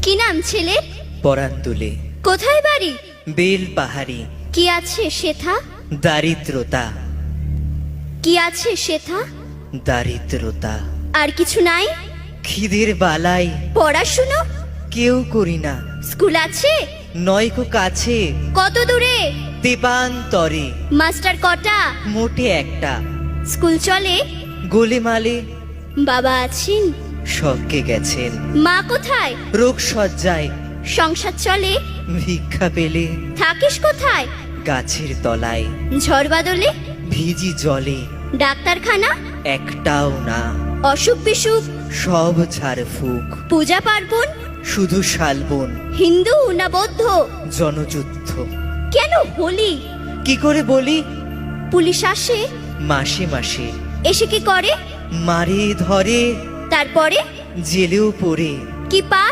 কি নাম ছেলে? পরান তুলে কোথায় বাড়ি? বেল পাহাড়ি। কি আছে সেথা? দারিদ্রতা, কি আছে সেথা? দারিদ্রতা। আর কিছু নাই? খিদের বালাই পড়াশুনো? কেউ করি না। স্কুল আছে? নয়কো কাছে কত দূরে? দেবান্তরে। মাস্টার কটা? মোটে একটা। স্কুল চলে? গোলেমালে বাবা আছেন? স্বর্গে গেছেন। মা কোথায়? রোগ সজ্জায় সংসার চলে? ভিক্ষা পেলে থাকিস কোথায়? গাছের তলায়। ঝড় বাদলে? ভিজি জলে ডাক্তারখানা? একটাও না। অসুখ বিসুখ? সব ঝাড় ফুক। পূজা পার্বণ? শুধু শালবন। হিন্দু না বৌদ্ধ? জনযুদ্ধ। কেন হোলি? কি করে বলি? পুলিশ আসে? মাসে মাসে এসে কি করে? মারে ধরে, তারপরে? জেলেও পড়ে। কি পা